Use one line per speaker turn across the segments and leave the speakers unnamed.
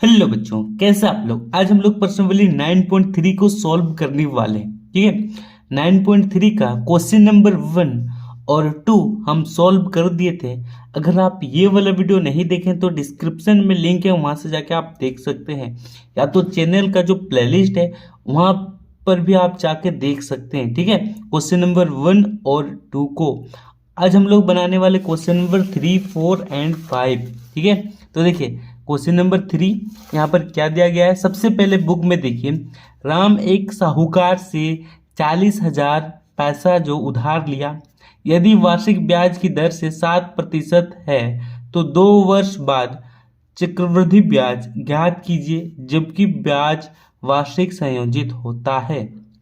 Hello बच्चों, कैसे आप लोग। आज हम लोग पर्सनली 9.3 को सॉल्व करने वाले हैं। ठीक है, 9.3 का क्वेश्चन नंबर 1 और 2 हम सॉल्व कर दिए थे। अगर आप ये वाला वीडियो नहीं देखें तो डिस्क्रिप्शन में लिंक है, वहां से जाके आप देख सकते हैं, या तो चैनल का जो प्लेलिस्ट है वहां पर भी आप जाके देख सकते हैं। ठीक है, क्वेश्चन नंबर 1 और 2 को आज हम लोग बनाने वाले क्वेश्चन नंबर 3, 4 एंड 5। ठीक है, तो देखिए क्वेश्चन नंबर 3 यहाँ पर क्या दिया गया है। सबसे पहले बुक में देखिए, राम एक साहूकार से 40,000 पैसा जो उधार लिया, यदि वार्षिक ब्याज की दर से 7% है तो 2 वर्ष बाद चक्रवृद्धि ब्याज ज्ञात कीजिए, जबकि ब्याज वार्षिक संयोजित होता है।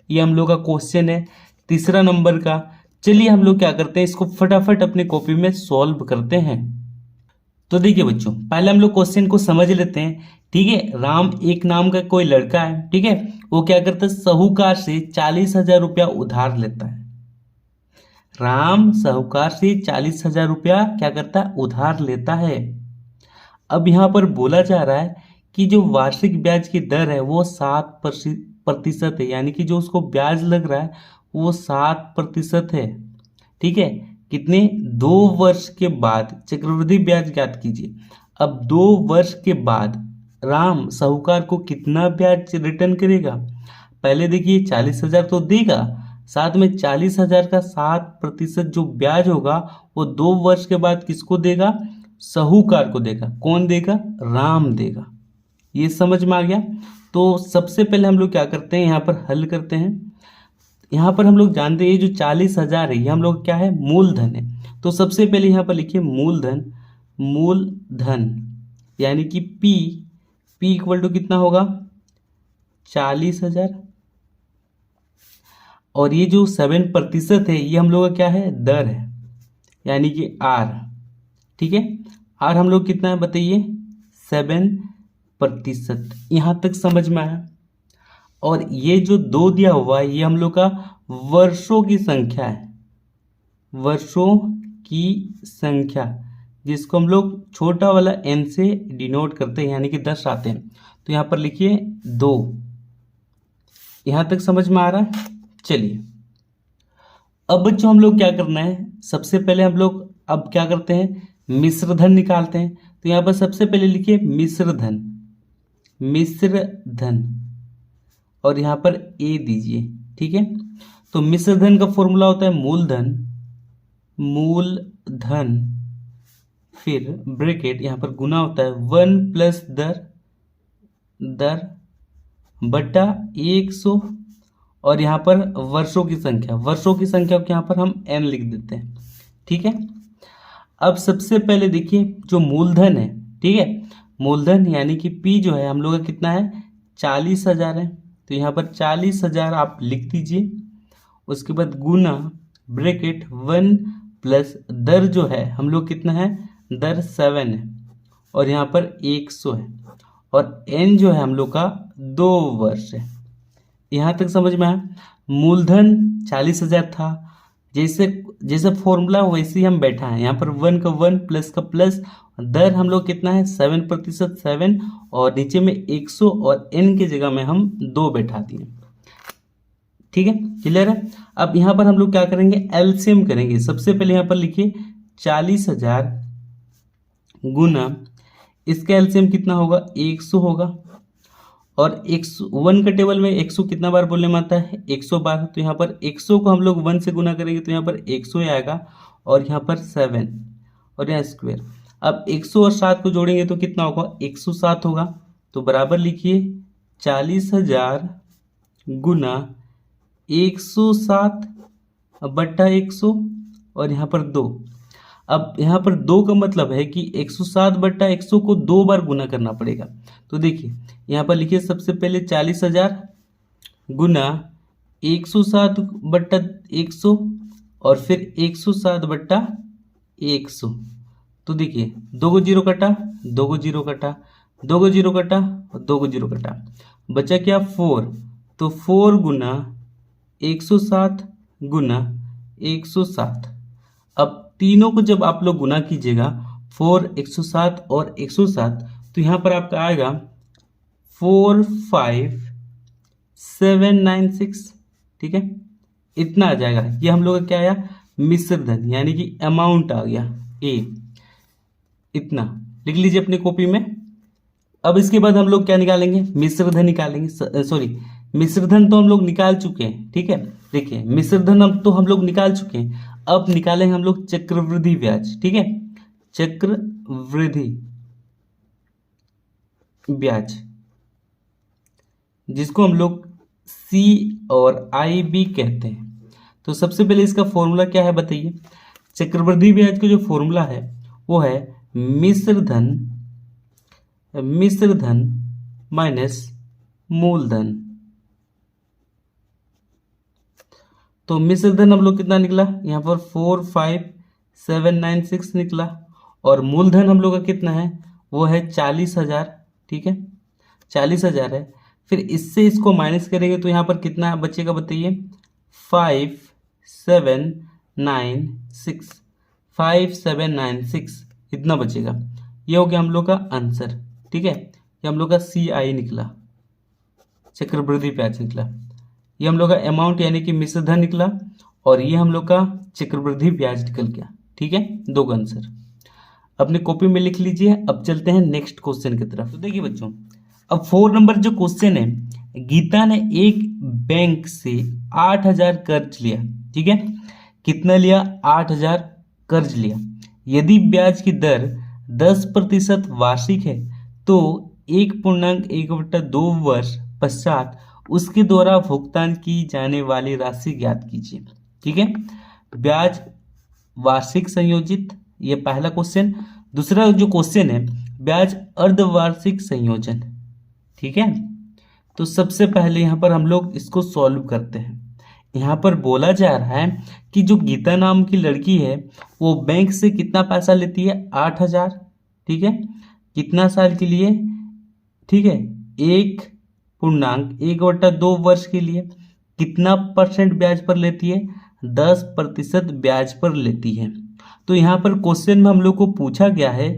ये हम लोग का क्वेश्चन है तीसरा नंबर का। चलिए हम लोग क्या करते हैं, इसको फटाफट अपनी कॉपी में सॉल्व करते हैं। तो देखिए बच्चों, पहले हम लोग क्वेश्चन को समझ लेते हैं। ठीक है, राम एक नाम का कोई लड़का है। ठीक है, वो क्या करता है, साहूकार से 40,000 रुपया उधार लेता है। राम साहूकार से 40,000 रुपया क्या करता है, उधार लेता है। अब यहाँ पर बोला जा रहा है कि जो वार्षिक ब्याज की दर है वो 7% है, यानी कि जो उसको ब्याज लग रहा है वो 7% है। ठीक है, कितने, 2 वर्ष के बाद चक्रवृद्धि ब्याज ज्ञात कीजिए। अब 2 वर्ष के बाद राम साहूकार को कितना ब्याज रिटर्न करेगा। पहले देखिए 40,000 तो देगा, साथ में 40,000 का 7% जो ब्याज होगा वो 2 वर्ष के बाद किसको देगा, साहूकार को देगा। कौन देगा, राम देगा। ये समझ में आ गया। तो सबसे पहले हम लोग क्या करते हैं, यहाँ पर हल करते हैं। यहाँ पर हम लोग जानते हैं ये जो 40,000 है ये हम लोग क्या है, मूलधन है। तो सबसे पहले यहाँ पर लिखिए मूलधन। मूलधन यानी कि P इक्वल टू कितना होगा, 40,000। और ये जो 7% है ये हम लोग का क्या है, दर है, यानी कि R। ठीक है, R हम लोग कितना है बताइए, 7%। यहाँ तक समझ में आया। और ये जो 2 दिया हुआ है ये हम लोग का वर्षों की संख्या है, वर्षों की संख्या, जिसको हम लोग छोटा वाला n से डिनोट करते हैं, यानी कि 10 आते हैं। तो यहाँ पर लिखिए 2। यहाँ तक समझ में आ रहा है। चलिए अब बच्चों हम लोग क्या करना है, सबसे पहले हम लोग अब क्या करते हैं, मिश्रधन निकालते हैं। तो यहाँ पर सबसे पहले लिखिए मिश्रधन, मिश्रधन, और यहाँ पर ए दीजिए। ठीक है, तो मिश्रधन का फॉर्मूला होता है मूलधन, मूलधन, फिर ब्रैकेट, यहाँ पर गुना होता है 1 प्लस दर, दर बटा 100, और यहाँ पर वर्षों की संख्या, वर्षों की संख्या को यहाँ पर हम n लिख देते हैं। ठीक है, अब सबसे पहले देखिए जो मूलधन है, ठीक है, मूलधन यानी कि P जो है हम लोग का कितना है, 40,000 है। तो यहाँ पर 40,000 आप लिख दीजिए। उसके बाद गुना ब्रैकेट 1 प्लस दर जो है हम लोग कितना है, दर 7 है, और यहाँ पर 100 है, और n जो है हम लोग का 2 वर्ष है। यहाँ तक समझ में आया। मूलधन 40,000 था, जैसे जैसे फॉर्मूला वैसे ही हम बैठा है। यहाँ पर 1 का 1 प्लस का प्लस, दर हम लोग कितना है 7%, 7, और नीचे में 100, और n की जगह में हम 2 बैठा दिए। ठीक है, क्लियर है। अब यहाँ पर हम लोग क्या करेंगे, एलसीएम करेंगे। सबसे पहले यहाँ पर लिखिए 40,000 गुना, इसका एलसीएम कितना होगा, 100 होगा, और 101 का टेबल में 100 कितना बार बोलने में आता है, 100 बार। तो यहाँ पर 100 को हम लोग 1 से गुना करेंगे तो यहाँ पर 100 आएगा, और यहाँ पर 7, और यहाँ स्क्वायर। अब 100 और 7 को जोड़ेंगे तो कितना होगा, 107 होगा। तो बराबर लिखिए 40,000 गुना 107 बट्टा 100, और यहाँ पर 2। अब यहाँ पर 2 का मतलब है कि 107 बट्टा 100 को 2 बार गुना करना पड़ेगा। तो देखिए यहाँ पर लिखिए सबसे पहले 40,000 गुना 107 बट्टा 100, और फिर 107 बट्टा 100। तो देखिए 2 को 0 कटा, 2 को 0 कटा, 2 को 0 कटा, और 2 को 0 कटा, बचा क्या 4। तो 4 गुना 107 गुना 107। अब तीनों को जब आप लोग गुना कीजिएगा, 4, 107 और 107, तो यहाँ पर आपका आएगा 45,796, ठीक है, इतना आ जाएगा। ये हम लोग का क्या आया, मिश्र धन, यानी कि अमाउंट आ गया ए, इतना लिख लीजिए अपनी कॉपी में। अब इसके बाद हम लोग क्या निकालेंगे, मिश्र धन निकालेंगे, सॉरी मिश्र धन तो हम लोग निकाल चुके हैं, ठीक है। देखिए मिश्र धन अब तो हम लोग निकाल चुके हैं, अब निकालेंगे हम लोग चक्रवृद्धि ब्याज, ठीक है, चक्रवृद्धि ब्याज, जिसको हम लोग सी और आई भी कहते हैं। तो सबसे पहले इसका फॉर्मूला क्या है बताइए। चक्रवृद्धि ब्याज का जो फॉर्मूला है वो है मिश्र धन माइनस मूलधन। तो मिश्र धन हम लोग कितना निकला, यहाँ पर 45,796 निकला, और मूलधन हम लोग का कितना है, वो है 40,000, ठीक है, 40,000 है। फिर इससे इसको माइनस करेंगे तो यहाँ पर कितना बचेगा बताइए, 5796 इतना बचेगा। ये हो गया हम लोग का आंसर, ठीक है। ये हम लोग का CI निकला, चक्रवृद्धि ब्याज निकला। ये हम लोग का अमाउंट यानी कि मिश्र धन निकला, और ये हम लोग का चक्रवृद्धि ब्याज निकल गया, ठीक है। दो का आंसर अपनी कॉपी में लिख लीजिए। अब चलते हैं नेक्स्ट क्वेश्चन की तरफ। तो देखिए बच्चों, अब 4 नंबर जो क्वेश्चन है, गीता ने एक बैंक से 8,000 कर्ज लिया, ठीक है, कितना लिया, 8,000 कर्ज लिया। यदि ब्याज की दर 10% वार्षिक है तो 1.1/2 वर्ष पश्चात उसके द्वारा भुगतान की जाने वाली राशि ज्ञात कीजिए, ठीक है। ब्याज वार्षिक संयोजित, ये पहला क्वेश्चन। दूसरा जो क्वेश्चन है, ब्याज अर्धवार्षिक संयोजन, ठीक है। तो सबसे पहले यहाँ पर हम लोग इसको सॉल्व करते हैं। यहाँ पर बोला जा रहा है कि जो गीता नाम की लड़की है वो बैंक से कितना पैसा लेती है, 8,000, ठीक है, कितना साल के लिए, ठीक है, 1.1/2 वर्ष के लिए। कितना परसेंट ब्याज पर लेती है, 10% ब्याज पर लेती है। तो यहाँ पर क्वेश्चन में हम लोग को पूछा गया है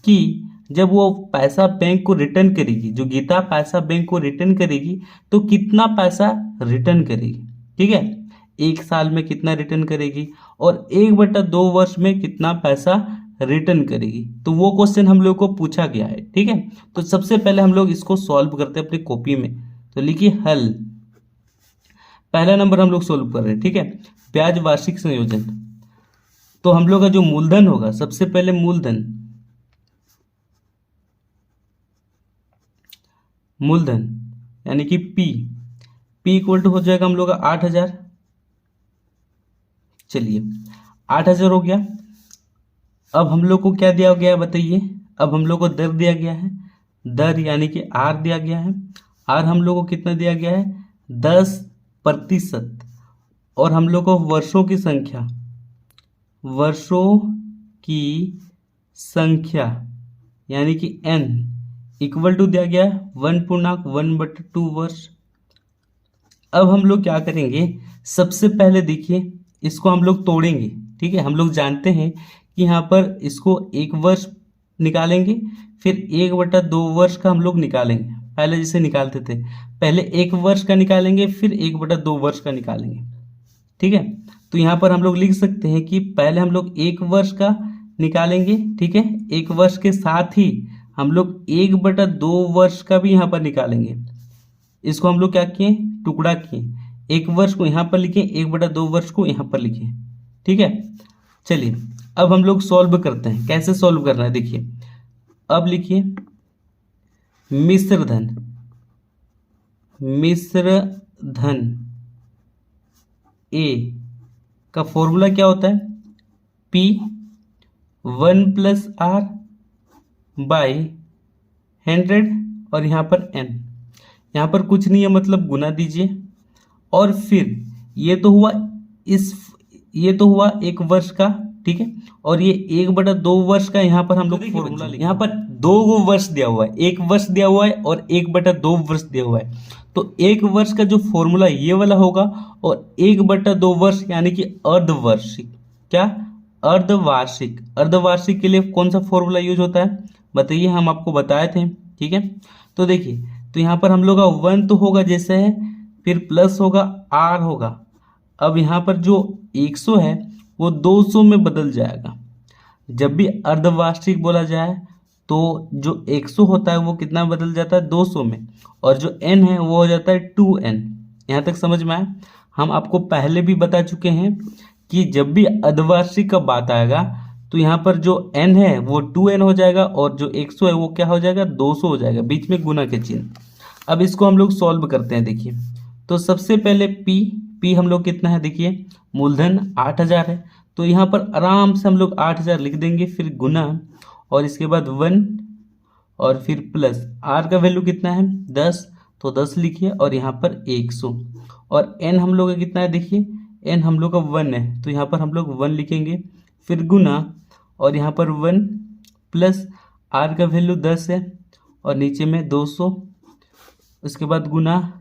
कि जब वो पैसा बैंक को रिटर्न करेगी, जो गीता पैसा बैंक को रिटर्न करेगी, तो कितना पैसा रिटर्न करेगी, ठीक है, 1 साल में कितना रिटर्न करेगी, और 1/2 वर्ष में कितना पैसा रिटर्न करेगी। तो वो क्वेश्चन हम लोग को पूछा गया है, ठीक है। तो सबसे पहले हम लोग इसको सॉल्व करते हैं अपनी कॉपी में। तो लिखिए हल, पहला नंबर हम लोग सॉल्व कर रहे हैं, ठीक है, ब्याज वार्षिक संयोजन। तो हम लोग का जो मूलधन होगा, सबसे पहले मूलधन यानी कि P इक्वल टू हो जाएगा हम लोग का 8,000। चलिए 8,000 हो गया। अब हम लोग को क्या दिया गया है बताइए, अब हम लोग को दर दिया गया है, दर यानी कि R दिया गया है। R हम लोग को कितना दिया गया है, 10%, और हम लोग को वर्षों की संख्या यानी कि N इक्वल टू दिया गया 1.1/2 वर्ष। अब हम लोग क्या करेंगे, सबसे पहले देखिए इसको हम लोग तोड़ेंगे, ठीक है। हम लोग जानते हैं कि यहाँ पर इसको 1 वर्ष निकालेंगे, फिर 1/2 वर्ष का हम लोग निकालेंगे। पहले जैसे निकालते थे, पहले 1 वर्ष का निकालेंगे, फिर 1/2 वर्ष का निकालेंगे, ठीक है। तो यहाँ पर हम लोग लिख सकते हैं कि पहले हम लोग 1 वर्ष का निकालेंगे, ठीक है, 1 वर्ष के साथ ही हम लोग 1/2 वर्ष का भी यहाँ पर निकालेंगे। इसको हम लोग क्या किए, टुकड़ा किए, 1 वर्ष को यहाँ पर लिखे, 1/2 वर्ष को यहाँ पर लिखे, ठीक है। चलिए अब हम लोग सॉल्व करते हैं। कैसे सॉल्व करना है देखिए, अब लिखिए मिश्र धन ए का फॉर्मूला क्या होता है, P 1+R/100, और यहाँ पर N, यहाँ पर कुछ नहीं है मतलब गुना दीजिए, और फिर ये तो हुआ 1 वर्ष का, ठीक है, और ये 1/2 वर्ष का यहाँ पर हम लोग फॉर्मूला लिखें। यहाँ पर 2 वर्ष दिया हुआ है, 1 वर्ष दिया हुआ है और 1/2 वर्ष दिया हुआ है। तो 1 वर्ष का जो फॉर्मूला ये वाला होगा, और 1/2 वर्ष यानी कि अर्धवार्षिक, क्या, अर्धवार्षिक के लिए कौन सा फॉर्मूला यूज होता है बताइए, हम आपको बताए थे, ठीक है। तो देखिए तो यहाँ पर हम लोग का 1 तो होगा जैसे है, फिर प्लस होगा r होगा। अब यहाँ पर जो 100 है वो 200 में बदल जाएगा। जब भी अर्धवार्षिक बोला जाए तो जो 100 होता है वो कितना बदल जाता है 200 में, और जो n है वो हो जाता है 2n। यहाँ तक समझ में आया? हम आपको पहले भी बता चुके हैं कि जब भी अर्धवार्षिक का बात आएगा तो यहाँ पर जो n है वो 2n हो जाएगा, और जो 100 है वो क्या हो जाएगा 200 हो जाएगा, बीच में गुना के चिन्ह। अब इसको हम लोग सॉल्व करते हैं। देखिए, तो सबसे पहले p हम लोग कितना है, देखिए मूलधन 8000 है, तो यहाँ पर आराम से हम लोग 8000 लिख देंगे, फिर गुना और इसके बाद 1 और फिर प्लस r का वैल्यू कितना है 10, तो 10 लिखिए और यहाँ पर 100, और n हम लोग का कितना है, देखिए n हम लोग का 1 है, तो यहाँ पर हम लोग 1 लिखेंगे, फिर गुना और यहाँ पर 1 प्लस r का वैल्यू 10 है और नीचे में 200, उसके बाद गुना,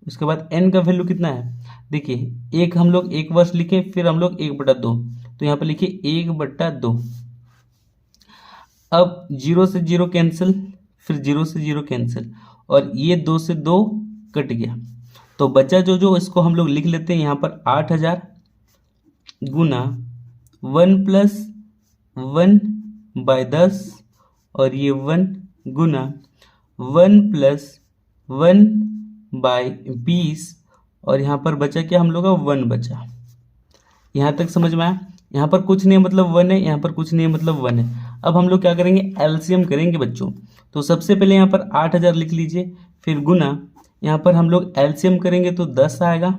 उसके बाद n का वैल्यू कितना है, देखिए एक हम लोग 1 वर्ष लिखे, फिर हम लोग 1/2, तो यहाँ पर लिखिए 1/2। अब 0 से 0 कैंसिल, फिर 0 से 0 कैंसिल, और ये 2 से 2 कट गया, तो बचा जो इसको हम लोग लिख लेते हैं यहाँ पर 8000 गुना 1 प्लस 1/10 और ये 1 गुना 1 प्लस 1/20, और यहाँ पर बचा क्या हम लोग का 1 बचा। यहाँ तक समझ में आया? यहाँ पर कुछ नहीं मतलब 1 है, यहाँ पर कुछ नहीं मतलब 1 है। अब हम लोग क्या करेंगे, एलसीएम करेंगे बच्चों। तो सबसे पहले यहाँ पर 8000 लिख लीजिए, फिर गुना, यहाँ पर हम लोग एलसीएम करेंगे तो 10 आएगा,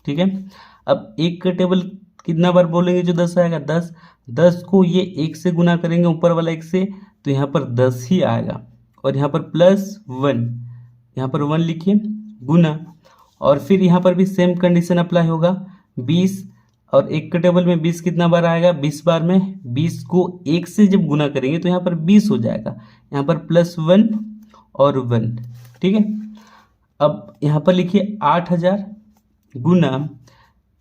ठीक है। अब एक का टेबल कितना बार बोलेंगे जो 10 आएगा, 10। 10 को ये 1 से गुना करेंगे, ऊपर वाला 1 से, तो यहाँ पर 10 ही आएगा, और यहाँ पर प्लस 1, यहाँ पर 1 लिखिए गुना, और फिर यहाँ पर भी सेम कंडीशन अप्लाई होगा 20, और एक के टेबल में 20 कितना बार आएगा, 20 बार में 20 को 1 से जब गुना करेंगे तो यहाँ पर 20 हो जाएगा, यहाँ पर प्लस 1 और 1, ठीक है। अब यहाँ पर लिखिए 8000 गुना,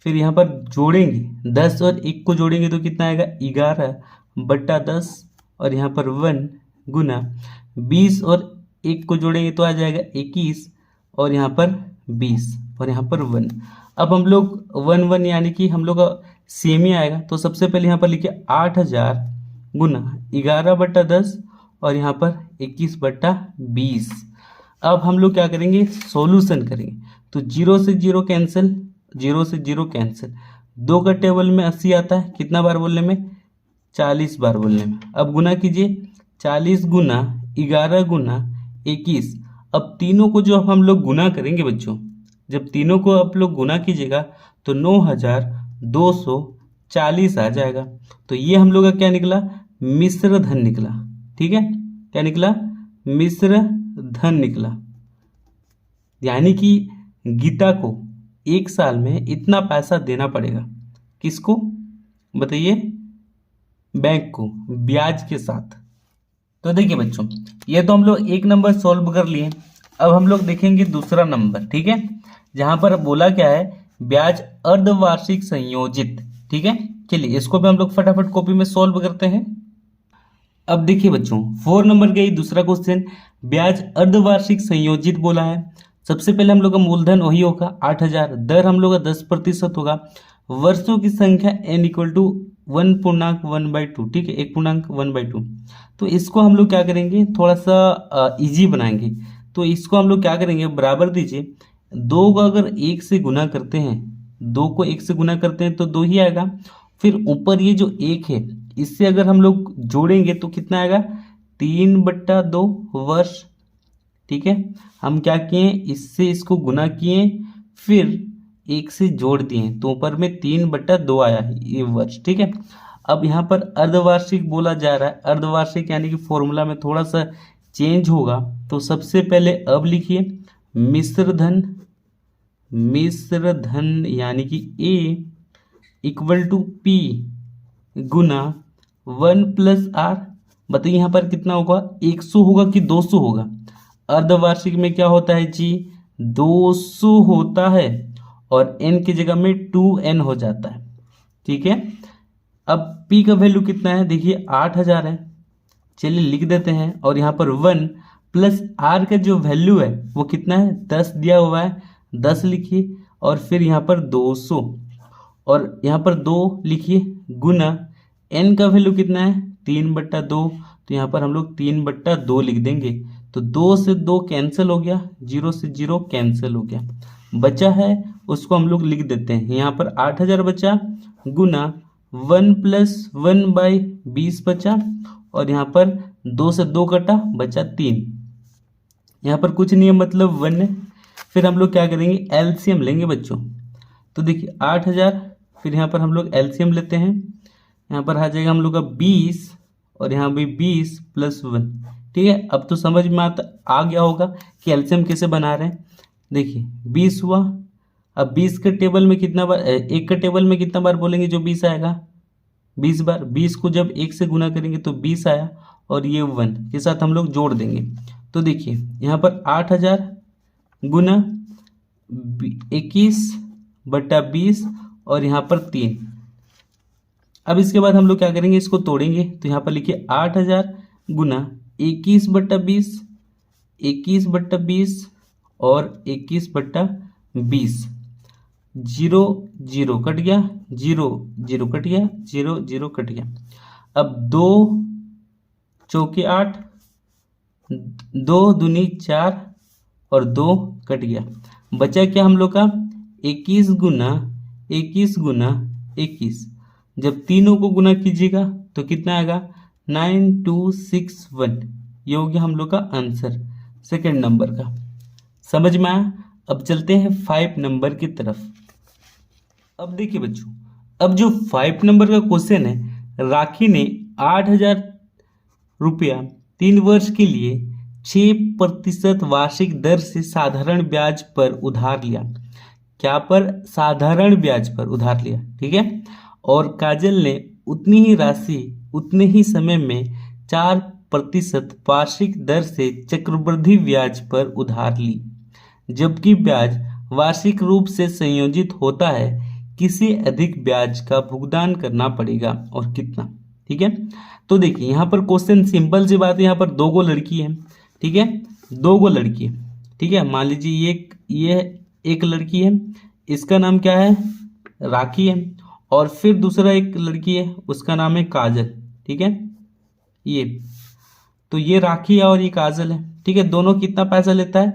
फिर यहाँ पर जोड़ेंगे 10 और 1 को जोड़ेंगे तो कितना आएगा 11/10, और यहाँ पर 1 गुना 20 और 1 को जोड़ेंगे तो आ जाएगा 21, और यहाँ पर 20 और यहाँ पर 1। अब हम लोग 1 यानी कि हम लोग का सेम ही आएगा, तो सबसे पहले यहाँ पर लिखिए 8000 गुना 11/10 और यहाँ पर 21/20। अब हम लोग क्या करेंगे, सॉल्यूशन करेंगे, तो 0 से 0 कैंसिल, 0 से 0 कैंसिल, 2 का टेबल में 80 आता है, कितना बार बोलने में 40 बार बोलने में। अब गुना कीजिए, 40 गुना 11 गुना 21। अब तीनों को जो हम लोग गुना करेंगे बच्चों, जब तीनों को आप लोग गुना कीजिएगा तो 9240 आ जाएगा। तो ये हम लोग का क्या निकला, मिश्र धन निकला, ठीक है। क्या निकला, मिश्र धन निकला। यानी कि गीता को 1 साल में इतना पैसा देना पड़ेगा, किसको बताइए, बैंक को, ब्याज के साथ। तो देखिए बच्चों, ये तो हम लोग 1 नंबर सॉल्व कर लिए। अब हम लोग देखेंगे दूसरा नंबर, ठीक है, जहां पर बोला क्या है, ब्याज अर्धवार्षिक संयोजित, ठीक है। चलिए इसको भी हम लोग फटाफट कॉपी में सॉल्व करते हैं। अब देखिए बच्चों, 4 नंबर का ये दूसरा क्वेश्चन, ब्याज अर्धवार्षिक संयोजित बोला है। सबसे पहले हम लोग का मूलधन वही होगा 8000, दर हम लोग का 10% होगा, वर्षों की संख्या n = 1.1/2, ठीक है, 1.1/2। तो इसको हम लोग क्या करेंगे, थोड़ा सा इजी बनाएंगे। तो इसको हम लोग क्या करेंगे, बराबर दीजिए, 2 को अगर 1 से गुना करते हैं, 2 को 1 से गुना करते हैं तो 2 ही आएगा, फिर ऊपर ये जो 1 है इससे अगर हम लोग जोड़ेंगे तो कितना आएगा, 3/2 वर्ष, ठीक है। हम क्या किए, इससे इसको गुना किए, फिर 1 से जोड़ दिए तो ऊपर में 3/2 आया है ये वर्ष, ठीक है। अब यहाँ पर अर्धवार्षिक बोला जा रहा है, अर्धवार्षिक यानी कि फॉर्मूला में थोड़ा सा चेंज होगा। तो सबसे पहले अब लिखिए मिश्र धन, मिश्र धन यानी कि A = P गुना 1 + R। बताइए यहाँ पर कितना होगा, 100 होगा कि 200 होगा। अर्धवार्षिक में क्या होता है जी, 200 होता है, और n की जगह में 2n हो जाता है, ठीक है। अब P का वैल्यू कितना है, देखिए 8000 है, चलिए लिख देते हैं, और यहाँ पर 1 प्लस आर का जो वैल्यू है वो कितना है 10 दिया हुआ है, 10 लिखिए और फिर यहाँ पर 200 और यहाँ पर 2 लिखिए गुना एन का वैल्यू कितना है 3/2, तो यहाँ पर हम लोग 3/2 लिख देंगे। तो 2 से 2 कैंसिल हो गया, 0 से 0 कैंसिल हो गया, बचा है उसको हम लोग लिख देते हैं। यहाँ पर 8000 बचा गुना 1 + 1/20 बचा और यहाँ पर 2 से 2 कटा बचा 3। यहाँ पर कुछ नहीं है मतलब 1 है। फिर हम लोग क्या करेंगे एलसीएम लेंगे बच्चों। तो देखिए 8000 फिर यहाँ पर हम लोग एलसीएम लेते हैं। यहाँ पर आ जाएगा हम लोग का 20 और यहाँ भी 20 + 1। ठीक है, अब तो समझ में आ गया होगा कि एलसीएम कैसे बना रहे हैं। देखिए 20 हुआ, अब 20 के टेबल में कितना बार, एक के टेबल में कितना बार बोलेंगे जो 20 आएगा 20 बार। 20 को जब 1 से गुना करेंगे तो 20 आया और ये 1 के साथ हम लोग जोड़ देंगे। तो देखिए यहाँ पर 8000 गुना 21/20 और यहाँ पर 3। अब इसके बाद हम लोग क्या करेंगे इसको तोड़ेंगे। तो यहाँ पर लिखिए 8000 गुना 21/20, 21/20 और 21/20। 0 0 कट गया, 0 0 कट गया, 0 0 कट गया। अब 2 चौके 8, 2 दूनी 4 और 2 कट गया। बचा क्या हम लोग का 21 गुना 21। जब तीनों को गुना कीजिएगा तो कितना आएगा 9261। ये हो गया हम लोग का आंसर सेकंड नंबर का। समझ में आया। अब चलते हैं 5 नंबर की तरफ। अब देखिए बच्चों, अब जो 5 नंबर का क्वेश्चन है, राखी ने 8000 रुपया 3 वर्ष के लिए 6% वार्षिक दर से साधारण ब्याज पर उधार लिया। क्या पर? साधारण ब्याज पर उधार लिया। ठीक है, और काजल ने उतनी ही राशि उतने ही समय में 4% वार्षिक दर से चक्रवृद्धि ब्याज पर उधार ली। जबकि ब्याज वार्षिक रूप से संयोजित होता है, किसी अधिक ब्याज का भुगतान करना पड़ेगा और कितना। ठीक है, तो देखिए यहाँ पर क्वेश्चन सिंपल सी बात है। यहाँ पर 2 गो लड़की है। ठीक है, 2 गो लड़की है। ठीक है, मान लीजिए ये एक लड़की है, इसका नाम क्या है राखी है, और फिर दूसरा एक लड़की है उसका नाम है काजल। ठीक है, ये तो ये राखी है और ये काजल है। ठीक है, दोनों कितना पैसा लेता है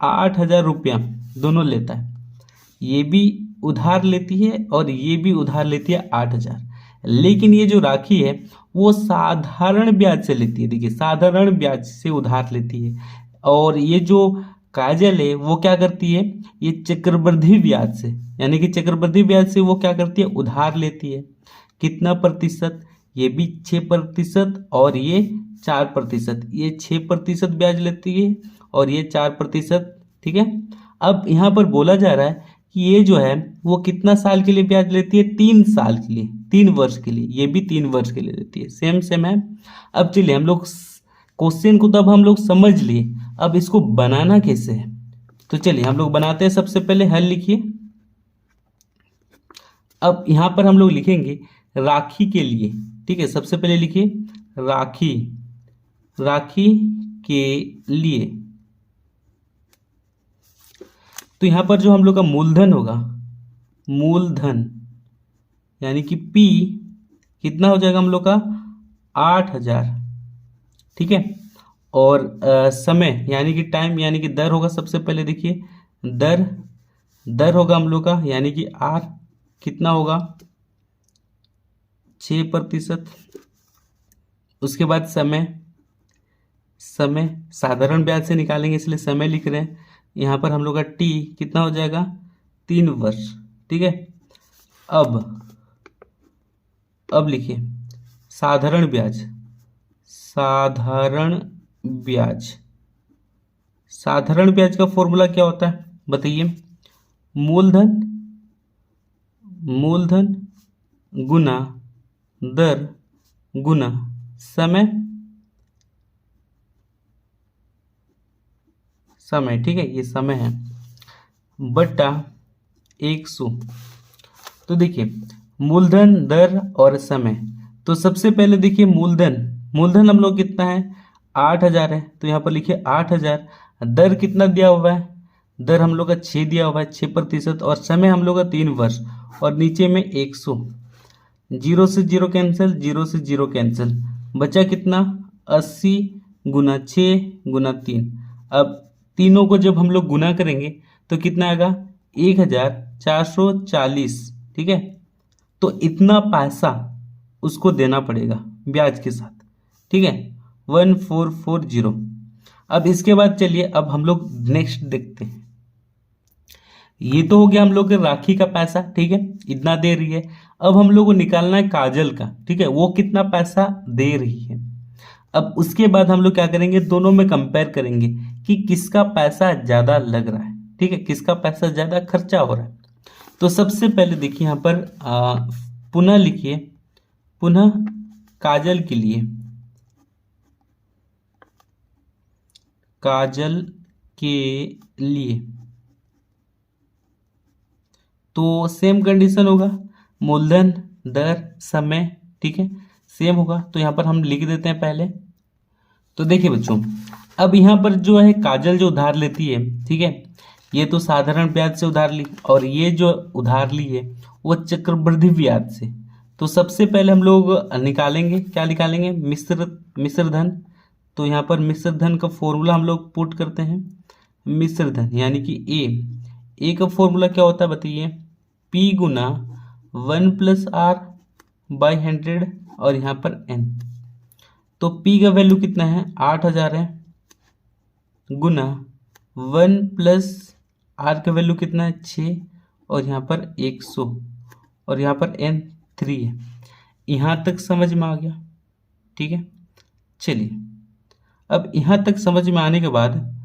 8000 रुपया दोनों लेता है। ये भी उधार लेती है और ये भी उधार लेती है 8000। लेकिन ये जो राखी है वो साधारण ब्याज से लेती है। देखिए साधारण ब्याज से उधार लेती है, और ये जो काजल है वो क्या करती है, ये चक्रवृद्धि ब्याज से, यानी कि चक्रवृद्धि ब्याज से वो क्या करती है उधार लेती है। कितना प्रतिशत? ये भी 6% और ये 4%। ये 6% ब्याज लेती है और ये 4%। ठीक है, अब यहाँ पर बोला जा रहा है कि ये जो है वो कितना साल के लिए ब्याज लेती है 3 साल के लिए, 3 वर्ष के लिए। ये भी 3 वर्ष के लिए लेती है। सेम है। अब चलिए हम लोग क्वेश्चन को तब हम लोग समझ लिए, अब इसको बनाना कैसे है तो चलिए हम लोग बनाते हैं। सबसे पहले हल लिखिए। अब यहाँ पर हम लोग लिखेंगे राखी के लिए। ठीक है, सबसे पहले लिखिए राखी के लिए। तो यहाँ पर जो हम लोग का मूलधन होगा, मूलधन यानी कि P कितना हो जाएगा हम लोग का 8000। ठीक है, और समय यानी कि टाइम यानी कि दर होगा। सबसे पहले देखिए दर होगा हम लोग का, यानी कि R कितना होगा 6%। उसके बाद समय साधारण ब्याज से निकालेंगे इसलिए समय लिख रहे हैं। यहाँ पर हम लोग का T कितना हो जाएगा 3 वर्ष। ठीक है, अब लिखिए साधारण ब्याज का फॉर्मूला क्या होता है बताइए। मूलधन गुना दर गुना समय। ठीक है, ये समय है बटा 100। तो देखिए मूलधन, दर और समय। तो सबसे पहले देखिए मूलधन हम लोग कितना है 8,000 है तो यहाँ पर लिखिए 8,000। दर कितना दिया हुआ है, दर हम लोग का 6 दिया हुआ है, 6%, और समय हम लोग का 3 वर्ष, और नीचे में 100। 0 से 0 कैंसिल, 0 से 0 कैंसिल, बचा कितना 80 गुना 6 गुना 3। अब तीनों को जब हम लोग गुना करेंगे तो कितना आएगा 1,440। ठीक है, तो इतना पैसा उसको देना पड़ेगा ब्याज के साथ। ठीक है, 1440। अब इसके बाद चलिए अब हम लोग नेक्स्ट देखते हैं। ये तो हो गया हम लोग के राखी का पैसा। ठीक है, इतना दे रही है। अब हम लोग को निकालना है काजल का। ठीक है, वो कितना पैसा दे रही है। अब उसके बाद हम लोग क्या करेंगे, दोनों में कंपेयर करेंगे कि किसका पैसा ज्यादा लग रहा है। ठीक है, किसका पैसा ज्यादा खर्चा हो रहा है। तो सबसे पहले देखिए यहाँ पर पुनः लिखिए, पुनः काजल के लिए, काजल के लिए तो सेम कंडीशन होगा, मूलधन, दर, समय। ठीक है, सेम होगा, तो यहाँ पर हम लिख देते हैं पहले। तो देखिए बच्चों, अब यहाँ पर जो है काजल जो उधार लेती है, ठीक है, ये तो साधारण ब्याज से उधार ली, और ये जो उधार ली है वो चक्रवृद्धि ब्याज से। तो सबसे पहले हम लोग निकालेंगे, क्या निकालेंगे, मिश्र धन। तो यहाँ पर मिश्र धन का फॉर्मूला हम लोग पुट करते हैं। मिश्र धन यानी कि ए का फॉर्मूला क्या होता है बताइए, P गुना 1+R बाई 100, और यहाँ पर N। तो P का वैल्यू कितना है 8,000 है, गुना 1+R का वैल्यू कितना है 6, और यहाँ पर 100, और यहाँ पर N 3 है। यहाँ तक समझ में आ गया। ठीक है, चलिए अब यहाँ तक समझ में आने के बाद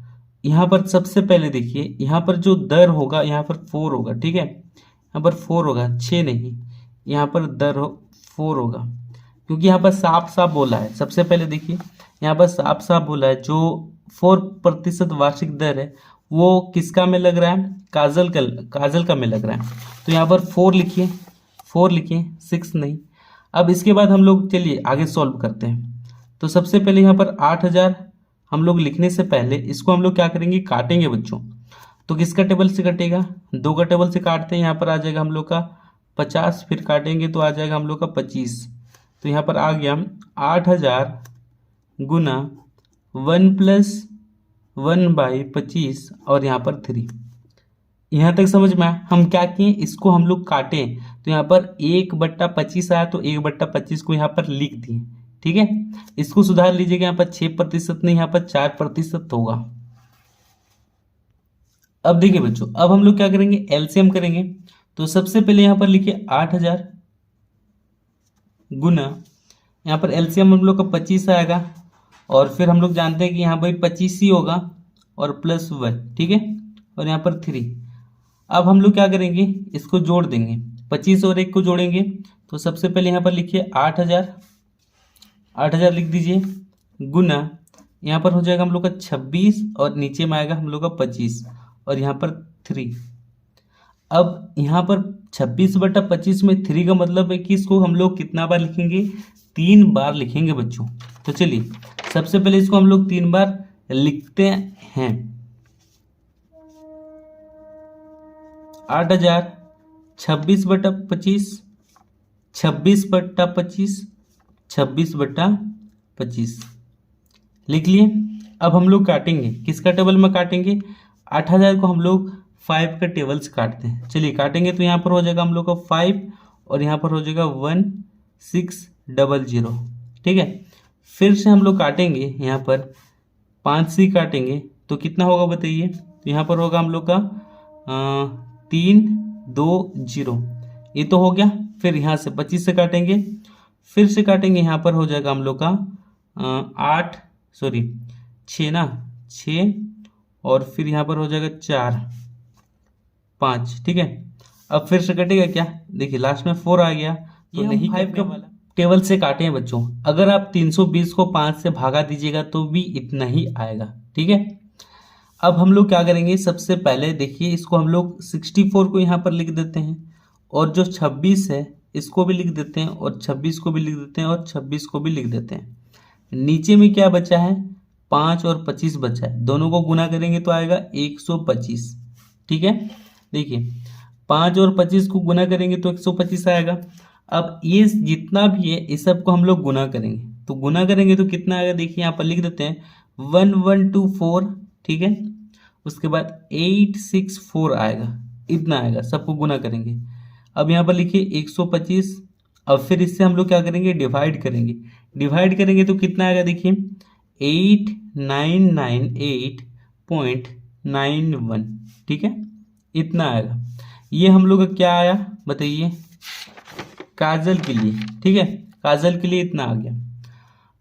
यहाँ पर सबसे पहले देखिए, यहाँ पर जो दर होगा यहाँ पर 4 होगा। ठीक है, यहाँ पर 4 होगा, 6 नहीं, यहाँ पर दर 4 होगा, क्योंकि यहाँ पर साफ साफ बोला है। सबसे पहले देखिए यहाँ पर साफ साफ बोला है, जो 4% वार्षिक दर है वो किसका में लग रहा है, काजल का में लग रहा है। तो यहाँ पर 4 लिखिए, 6 नहीं। अब इसके बाद हम लोग चलिए आगे सॉल्व करते हैं। तो सबसे पहले यहाँ पर 8,000 हम लोग लिखने से पहले इसको हम लोग क्या करेंगे, काटेंगे बच्चों। तो किसका टेबल से कटेगा, 2 का टेबल से काटते हैं। यहाँ पर आ जाएगा हम लोग का 50, फिर काटेंगे तो आ जाएगा हम लोग का 25। तो यहाँ पर आ गया 8,000 गुना 1+1/25, और यहाँ पर 3। यहाँ तक समझ में आया। हम क्या किए, इसको हम लोग काटे, तो यहाँ पर 1/25 आया, तो 1/25 को यहाँ पर लिख दिए। ठीक है, इसको सुधार लीजिएगा, यहाँ पर 6% नहीं, यहाँ पर 4% होगा। अब देखिए बच्चों, अब हम लोग क्या करेंगे, एलसीएम करेंगे। तो सबसे पहले यहाँ पर लिखिए 8,000 गुना, यहाँ पर एलसीएम हम लोग का 25 आएगा, और फिर हम लोग जानते हैं कि यहाँ पर 25 ही होगा, और +1। ठीक है, और यहाँ पर 3। अब हम लोग क्या करेंगे, इसको जोड़ देंगे, 25 और 1 को जोड़ेंगे। तो सबसे पहले यहाँ पर लिखिए 8,000 लिख दीजिए, गुना यहाँ पर हो जाएगा हम लोग का 26, और नीचे में आएगा हम लोग का 25, और यहाँ पर 3। अब यहाँ पर 26/25 में 3 का मतलब है कि इसको हम लोग कितना बार लिखेंगे, 3 बार लिखेंगे बच्चों। तो चलिए सबसे पहले इसको हम लोग 3 बार लिखते हैं। 8,000 26/25, 26/25, 26/25 लिख लिए। अब हम लोग काटेंगे, किसका टेबल में काटेंगे, 8,000 को हम लोग 5 का टेबल से काटते हैं। चलिए काटेंगे, तो यहाँ पर हो जाएगा हम लोग का 5, और यहाँ पर हो जाएगा 1600। ठीक है, फिर से हम लोग काटेंगे, यहाँ पर 5 से काटेंगे, तो कितना होगा बताइए। तो यहाँ पर होगा हम लोग का 320, ये तो हो गया। फिर यहाँ से 25 से काटेंगे, फिर से काटेंगे, यहाँ पर हो जाएगा हम लोग का 6, और फिर यहाँ पर हो जाएगा 4, 5। ठीक है, अब फिर से कटेगा क्या, देखिए लास्ट में 4 आ गया, तो नहीं 5 का वाला टेबल से काटे हैं बच्चों। अगर आप 320 को 5 से भागा दीजिएगा तो भी इतना ही आएगा। ठीक है, अब हम लोग क्या करेंगे, सबसे पहले देखिए इसको हम लोग 64 को यहाँ पर लिख देते हैं, और जो 26 है इसको भी लिख देते हैं, और 26 को भी लिख देते हैं, और 26 को भी लिख देते हैं। नीचे में क्या बचा है, 5 और 25 बचा है, दोनों को गुना करेंगे तो आएगा 125। ठीक है, देखिए 5 और 25 को गुना करेंगे तो 125 आएगा। अब ये जितना भी है इस सब को हम लोग गुना करेंगे, तो गुना करेंगे तो कितना आएगा, देखिए यहाँ पर लिख देते हैं 1124। ठीक है, उसके बाद 864 आएगा, इतना आएगा, सबको गुना करेंगे। अब यहाँ पर लिखिए 125। अब फिर इससे हम लोग क्या करेंगे, डिवाइड करेंगे। डिवाइड करेंगे तो कितना आएगा, देखिए 8998.91। ठीक है, इतना आएगा। ये हम लोग का क्या आया बताइए, काजल के लिए। ठीक है, काजल के लिए इतना आ गया।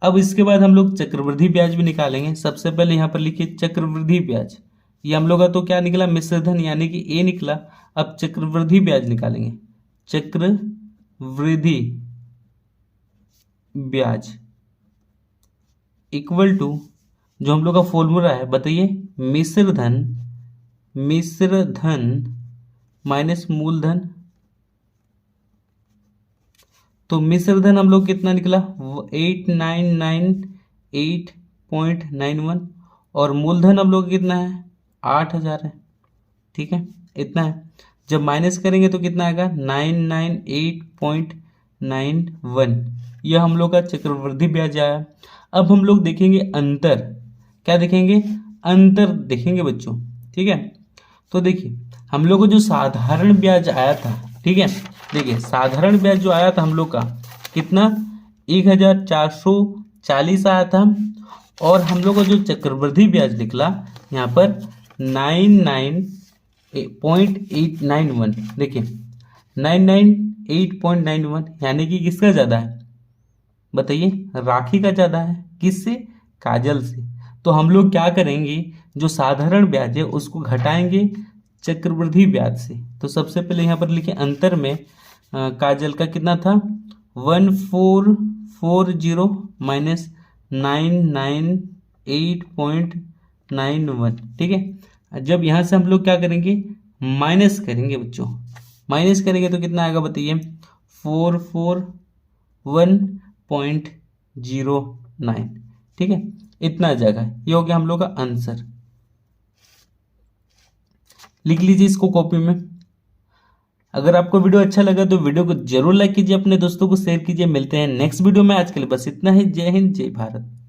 अब इसके बाद हम लोग चक्रवृद्धि ब्याज भी निकालेंगे। सबसे पहले यहाँ पर लिखिए चक्रवृद्धि ब्याज। ये हम लोग का तो क्या निकला, मिश्रधन यानी कि ए निकला। अब चक्रवृद्धि ब्याज निकालेंगे। चक्रवृद्धि ब्याज इक्वल टू, जो हम लोग का फॉर्मूला है बताइए, मिश्रधन माइनस मूलधन। तो मिश्रधन हम लोग कितना निकला, 8998.91, और मूलधन हम लोग कितना है, 8000 है। ठीक है, इतना है। जब माइनस करेंगे तो कितना आएगा, 998.91। यह हम लोग का चक्रवृद्धि ब्याज आया। अब हम लोग देखेंगे अंतर। क्या देखेंगे, अंतर देखेंगे बच्चों। ठीक है, तो देखिए हम लोग को जो साधारण ब्याज आया था, ठीक है, देखिए साधारण ब्याज जो आया था हम लोग का कितना, 1440 आया था। और हम लोग का जो चक्रवृद्धि ब्याज निकला यहाँ पर 99.891। देखिए 998.91 यानी कि किसका ज़्यादा है बताइए, राखी का ज़्यादा है। किससे, काजल से। तो हम लोग क्या करेंगे, जो साधारण ब्याज है उसको घटाएंगे चक्रवृद्धि ब्याज से। तो सबसे पहले यहाँ पर लिखे अंतर में काजल का कितना था, 1440 माइनस 998.91। ठीक है, जब यहाँ से हम लोग क्या करेंगे, माइनस करेंगे बच्चों। माइनस करेंगे तो कितना आएगा बताइए, 441.09। ठीक है, इतना आ जाएगा। ये हो गया हम लोग का आंसर। लिख लीजिए इसको कॉपी में। अगर आपको वीडियो अच्छा लगा तो वीडियो को जरूर लाइक कीजिए, अपने दोस्तों को शेयर कीजिए। मिलते हैं नेक्स्ट वीडियो में। आज के लिए बस इतना ही। जय हिंद, जय भारत।